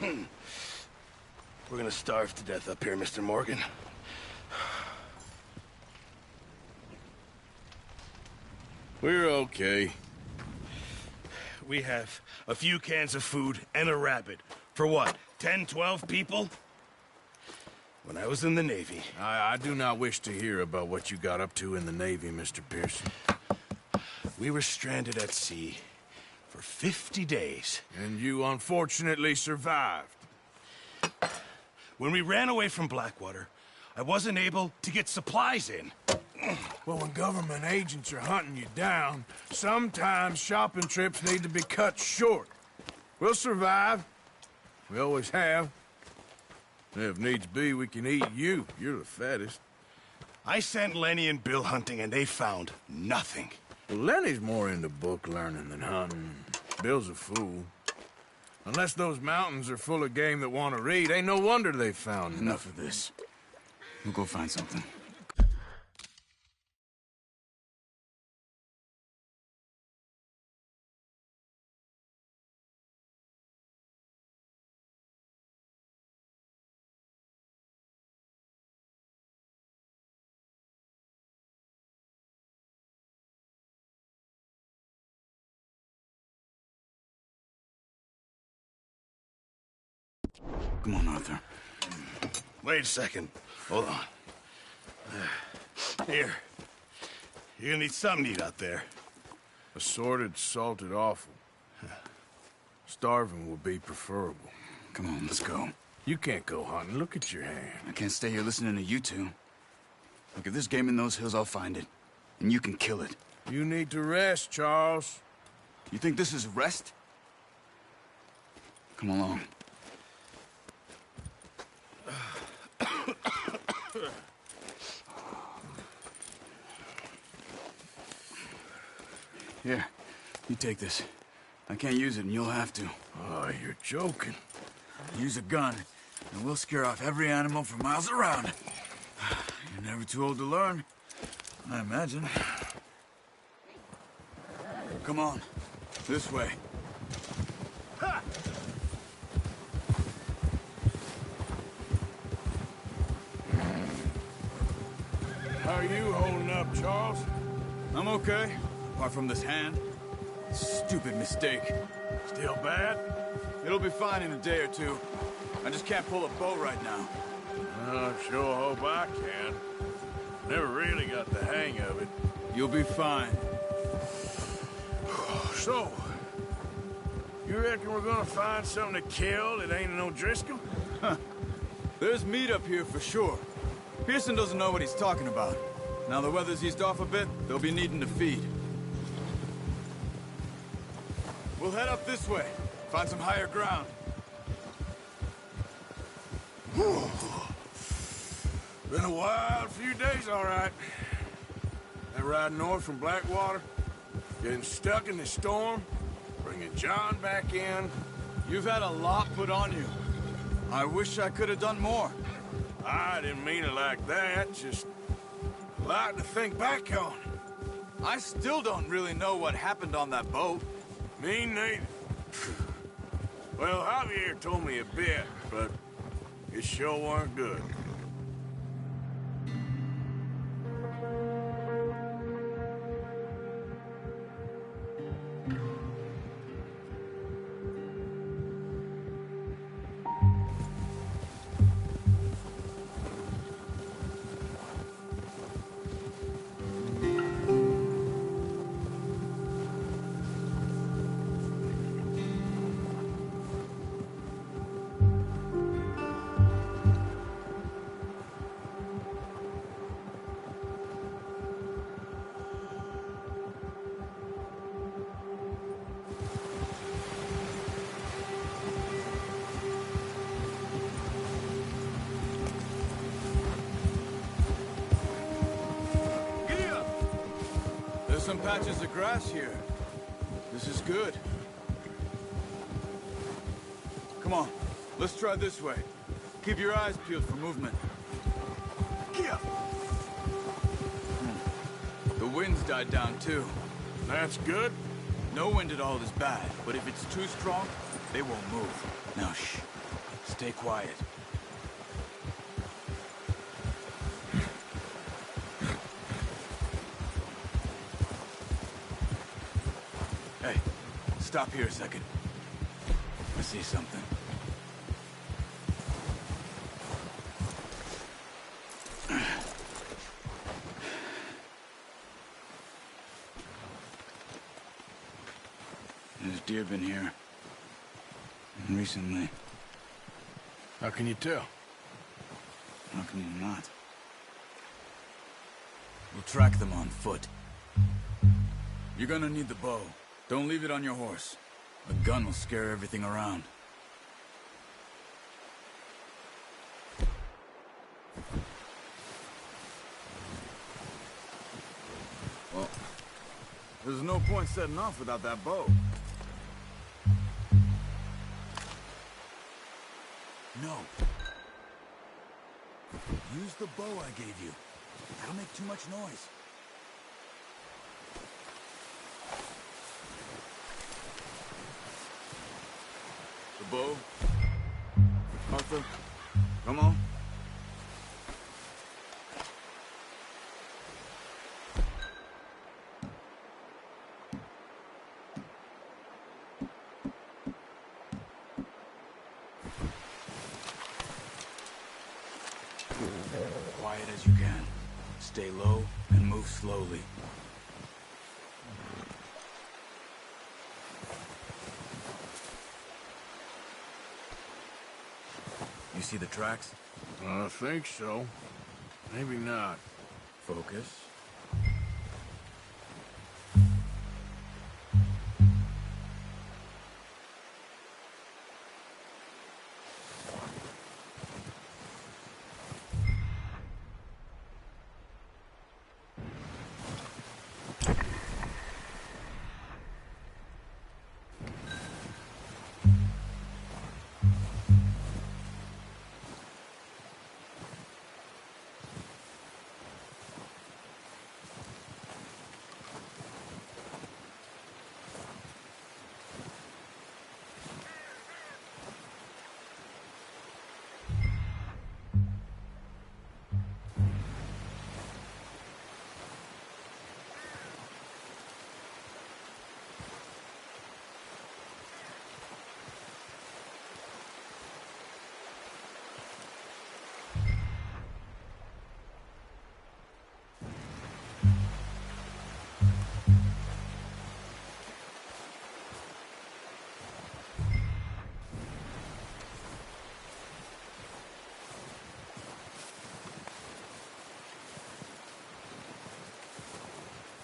We're gonna starve to death up here, Mr. Morgan. We're okay. We have a few cans of food and a rabbit. For what, 10, 12 people? When I was in the Navy... I do not wish to hear about what you got up to in the Navy, Mr. Pearson. We were stranded at sea for 50 days. And you unfortunately survived. When we ran away from Blackwater, I wasn't able to get supplies in. Well, when government agents are hunting you down, sometimes shopping trips need to be cut short. We'll survive. We always have. If needs be, we can eat you. You're the fattest. I sent Lenny and Bill hunting, and they found nothing. Well, Lenny's more into book learning than hunting. Bill's a fool. Unless those mountains are full of game that want to read, ain't no wonder they found nothing. Enough of this. We'll go find something. Come on, Arthur. Wait a second. Hold on. Here. You're gonna need something to eat out there. Assorted, salted offal. Starving would be preferable. Come on, let's go. You can't go hunting. Look at your hand. I can't stay here listening to you two. Look, if there's game in those hills, I'll find it. And you can kill it. You need to rest, Charles. You think this is rest? Come along. Here, you take this. I can't use it, and you'll have to. Oh, you're joking. Use a gun, and we'll scare off every animal for miles around. You're never too old to learn, I imagine. Come on, this way. Ha! How are you holding up, Charles? I'm okay, apart from this hand. Stupid mistake. Still bad? It'll be fine in a day or two. I just can't pull a bow right now. I sure hope I can. Never really got the hang of it. You'll be fine. So, you reckon we're gonna find something to kill that ain't no Driscoll? Huh. There's meat up here for sure. Pearson doesn't know what he's talking about. Now the weather's eased off a bit, they'll be needing to feed. We'll head up this way. Find some higher ground. Been a wild few days, all right. That ride north from Blackwater, getting stuck in the storm, bringing John back in. You've had a lot put on you. I wish I could have done more. I didn't mean it like that, just a lot to think back on. I still don't really know what happened on that boat. Me neither. Well, Javier told me a bit, but it sure weren't good. Some patches of grass here. This is good. Come on, let's try this way. Keep your eyes peeled for movement. The wind's died down too. That's good. No wind at all is bad, but if it's too strong, They won't move. Now, shh. Stay quiet. Hey, stop here a second. I see something. There's deer been here. Recently. How can you tell? How can you not? We'll track them on foot. You're gonna need the bow. Don't leave it on your horse. A gun will scare everything around. Well, there's no point setting off without that bow. No. Use the bow I gave you. That'll make too much noise. The bow? Arthur? Come on. Quiet as you can. Stay low and move slowly. You see the tracks? I think so. Maybe not. Focus.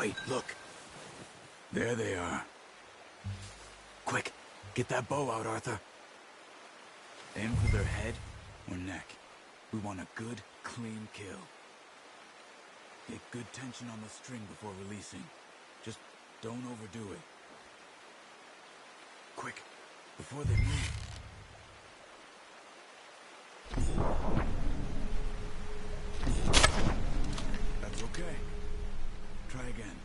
Wait, look. There they are. Quick, get that bow out, Arthur. Aim for their head or neck. We want a good, clean kill. Get good tension on the string before releasing. Just don't overdo it. Quick, before they move. That's okay. Try again.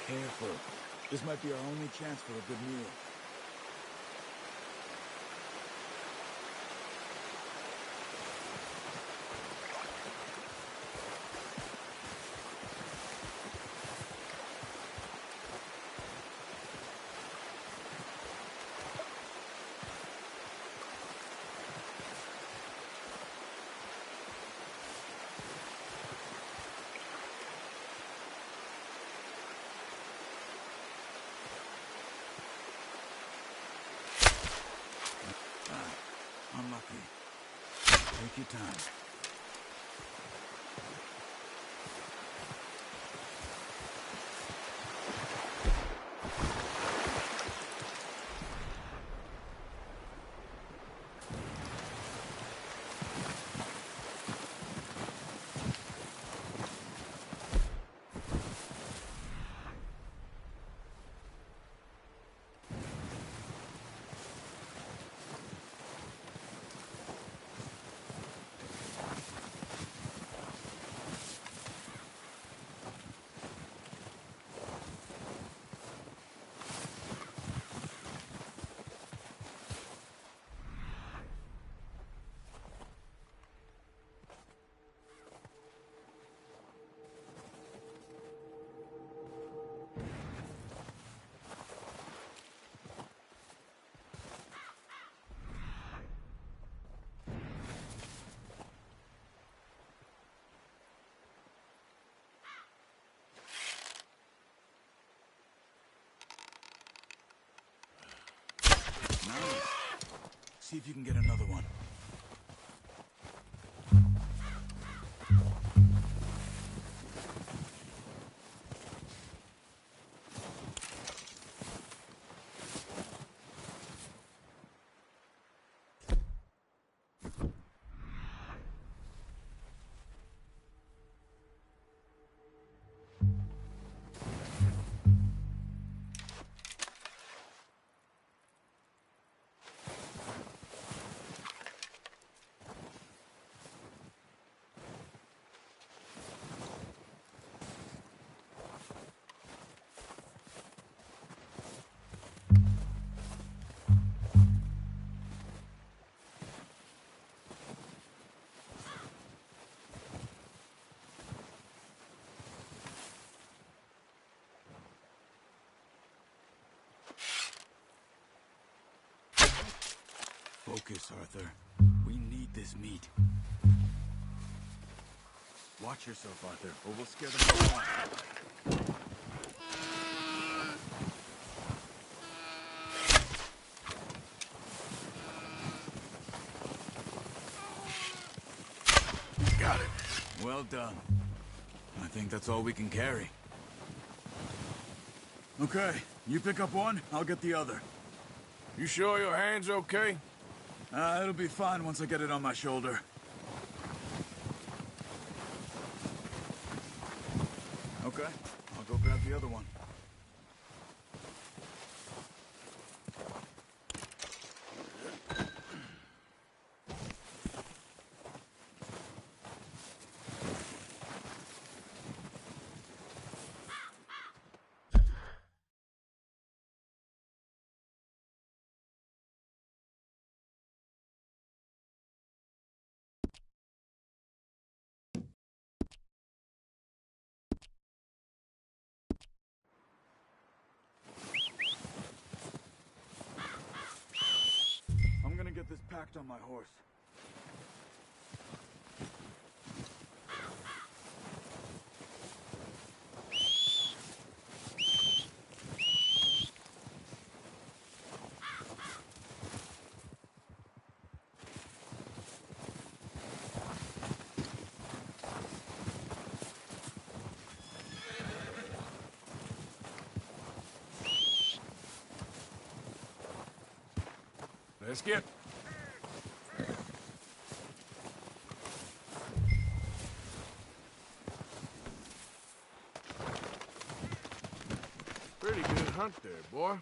Careful. This might be our only chance for a good meal. your time. Nice. See if you can get another one. Focus, Arthur. We need this meat. Watch yourself, Arthur, or we'll scare them all off. Got it. Well done. I think that's all we can carry. Okay, you pick up one, I'll get the other. You sure your hand's okay? It'll be fine once I get it on my shoulder. Okay, I'll go grab the other one. I'm gonna get this packed on my horse. Let's get... Pretty good hunt there, boy.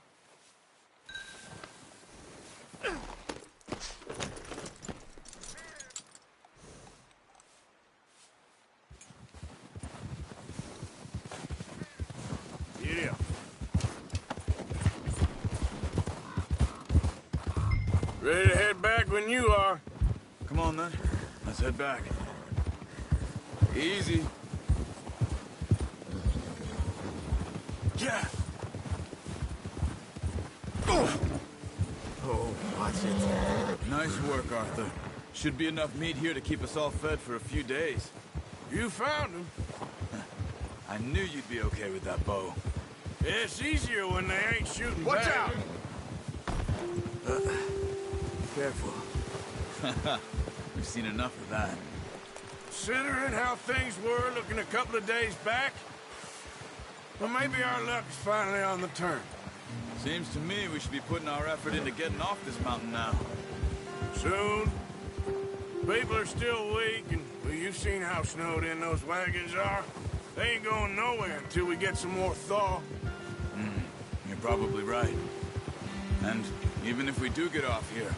Yeah. Ready to head back when you are. Come on, then. Let's head back. Easy. Yeah! Oh, watch it. Nice work, Arthur. Should be enough meat here to keep us all fed for a few days. You found him. I knew you'd be okay with that bow. It's easier when they ain't shooting Watch back. out! Careful. We seen enough of that. Considering how things were looking a couple of days back, well, maybe our luck's finally on the turn. Seems to me we should be putting our effort into getting off this mountain now. Soon. People are still weak, and well, you've seen how snowed in those wagons are. They ain't going nowhere until we get some more thaw. You're probably right. And even if we do get off here,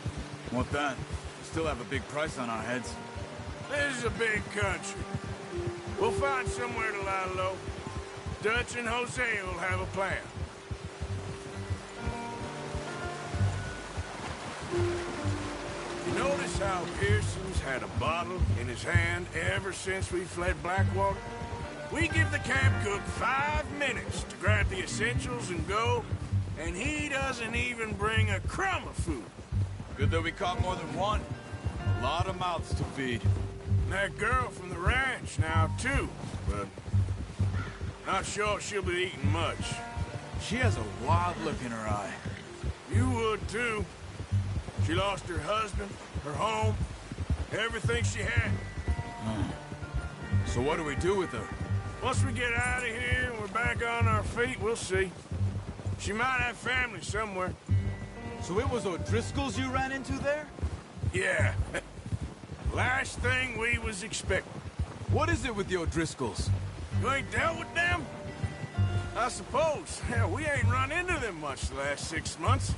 what then? We still have a big price on our heads. This is a big country. We'll find somewhere to lie low. Dutch and Jose will have a plan. You notice how Pearson's had a bottle in his hand ever since we fled Blackwater? We give the camp cook 5 minutes to grab the essentials and go, and he doesn't even bring a crumb of food. Good that we caught more than one. A lot of mouths to feed. And that girl from the ranch now, too, but not sure she'll be eating much. She has a wild look in her eye. You would, too. She lost her husband, her home, everything she had. So what do we do with her? Once we get out of here and we're back on our feet, we'll see. She might have family somewhere. So it was O'Driscoll's you ran into there? Yeah. Last thing we was expecting. What is it with the O'Driscolls? You ain't dealt with them? I suppose. Hell, we ain't run into them much the last 6 months.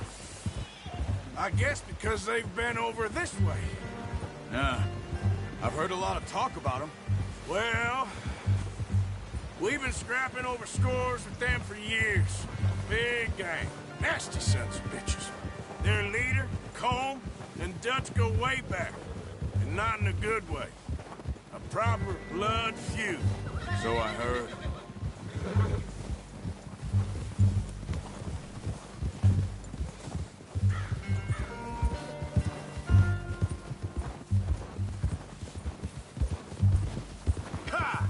I guess because they've been over this way. Yeah. I've heard a lot of talk about them. Well, we've been scrapping over scores with them for years. Big gang. Nasty sons of bitches. Their leader, Colm, and Dutch go way back. And not in a good way. A proper blood feud. So I heard. Ha!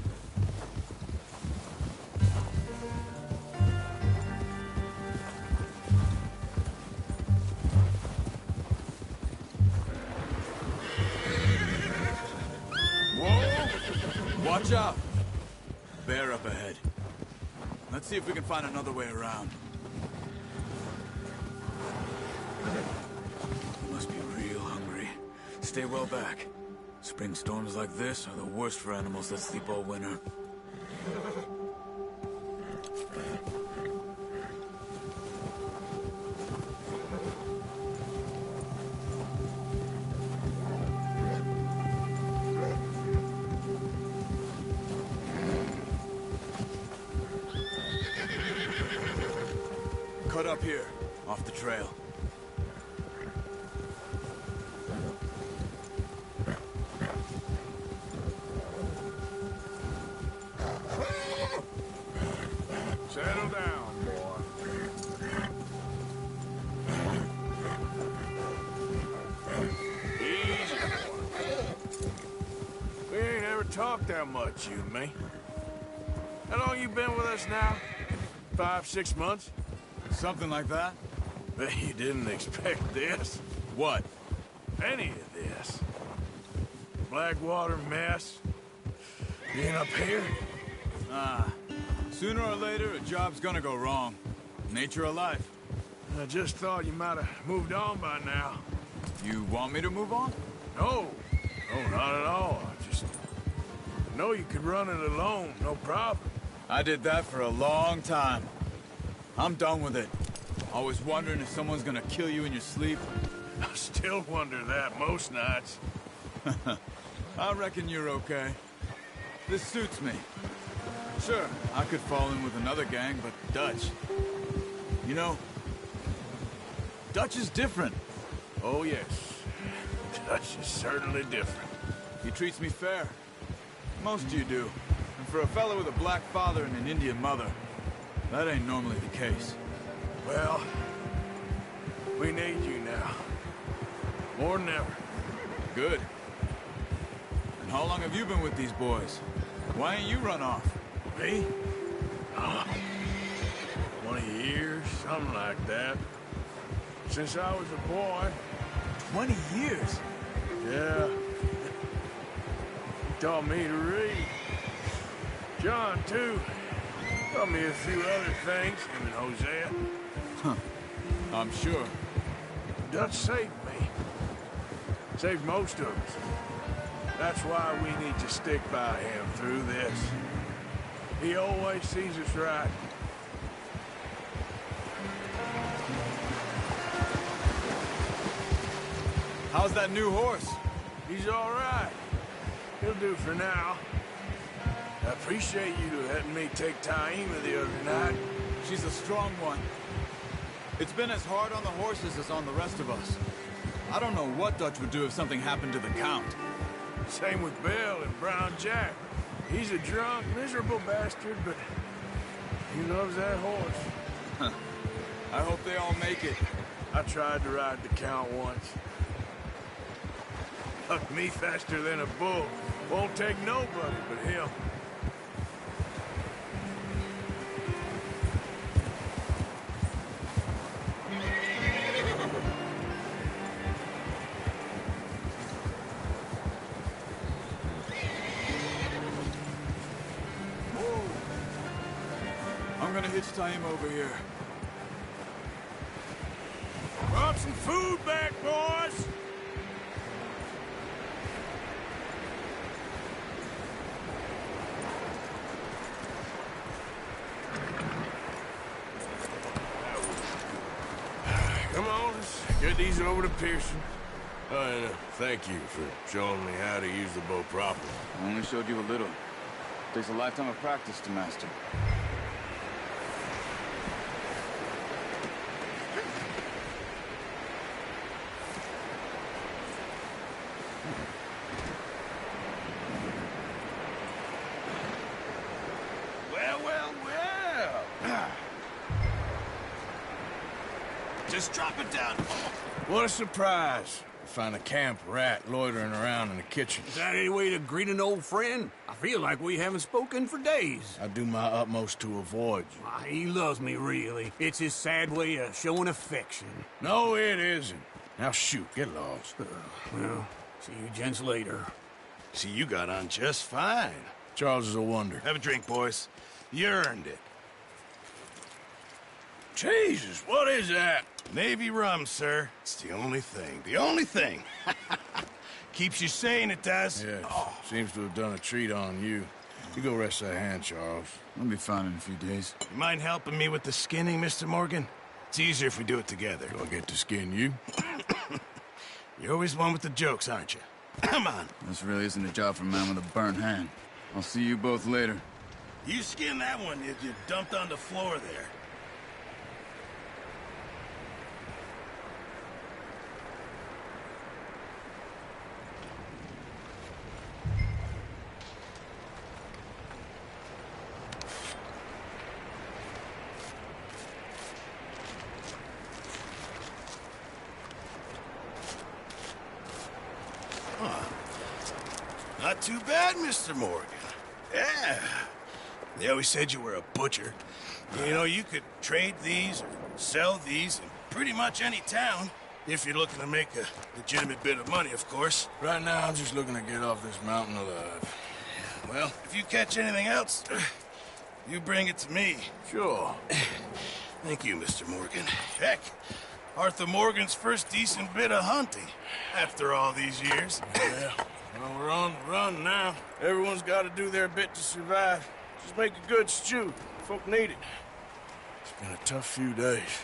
Watch out! Bear up ahead. Let's see if we can find another way around. Must be real hungry. Stay well back. Spring storms like this are the worst for animals that sleep all winter. Cut up here, off the trail. Settle down, boy. Easy, boy. We ain't ever talked that much, you and me. How long you been with us now? 5, 6 months? Something like that? Bet you didn't expect this. What? Any of this. Blackwater mess. Being up here. Sooner or later, a job's gonna go wrong. Nature of life. I just thought you might have moved on by now. You want me to move on? No. No, not at all. I just know you could run it alone, no problem. I did that for a long time. I'm done with it. Always wondering if someone's gonna kill you in your sleep. I still wonder that most nights. I reckon you're okay. This suits me. Sure, I could fall in with another gang, but Dutch... You know, Dutch is different. Oh, yes. Dutch is certainly different. He treats me fair. Most of you do. And for a fellow with a black father and an Indian mother, that ain't normally the case. Well, we need you now. More than ever. Good. And how long have you been with these boys? Why ain't you run off? Me? 20 years, something like that. Since I was a boy. 20 years? Yeah. taught me to read. John, too. Taught me a few other things, him and Hosea. I'm sure. Dutch saved me. Saved most of us. That's why we need to stick by him through this. He always sees us right. How's that new horse? He's all right. He'll do for now. I appreciate you letting me take Taima the other night. She's a strong one. It's been as hard on the horses as on the rest of us. I don't know what Dutch would do if something happened to the Count. Same with Bill and Brown Jack. He's a drunk, miserable bastard, but he loves that horse. I hope they all make it. I tried to ride the Count once. Hucked me faster than a bull. Won't take nobody but him. I'm gonna hitch Taima over here. Brought some food back, boys! Come on, let's get these over to Pearson. Oh, and thank you for showing me how to use the bow properly. I only showed you a little. Takes a lifetime of practice to master. Well. Just drop it down. What a surprise. Find a camp rat loitering around in the kitchen. Is that any way to greet an old friend? I feel like we haven't spoken for days. I do my utmost to avoid you. Why, he loves me, really. It's his sad way of showing affection. No, it isn't. Now shoot, get lost. Well, see you gents later. See, you got on just fine. Charles is a wonder. Have a drink, boys. You earned it. Jesus, what is that? Navy rum, sir. It's the only thing. The only thing. Keeps you sane, it does. Yeah, seems to have done a treat on you. You go rest that hand, Charles. I'll be fine in a few days. You mind helping me with the skinning, Mr. Morgan? It's easier if we do it together. Do I get to skin you? You're always one with the jokes, aren't you? Come on. This really isn't a job for a man with a burnt hand. I'll see you both later. You skin that one that you dumped on the floor there. Not too bad, Mr. Morgan. Yeah. They always said you were a butcher. You know, you could trade these or sell these in pretty much any town. If you're looking to make a legitimate bit of money, of course. Right now, I'm just looking to get off this mountain alive. Well, if you catch anything else, you bring it to me. Sure. Thank you, Mr. Morgan. Heck, Arthur Morgan's first decent bit of hunting after all these years. Yeah. Well, we're on the run now. Everyone's got to do their bit to survive. Just make a good stew. Folk need it. It's been a tough few days.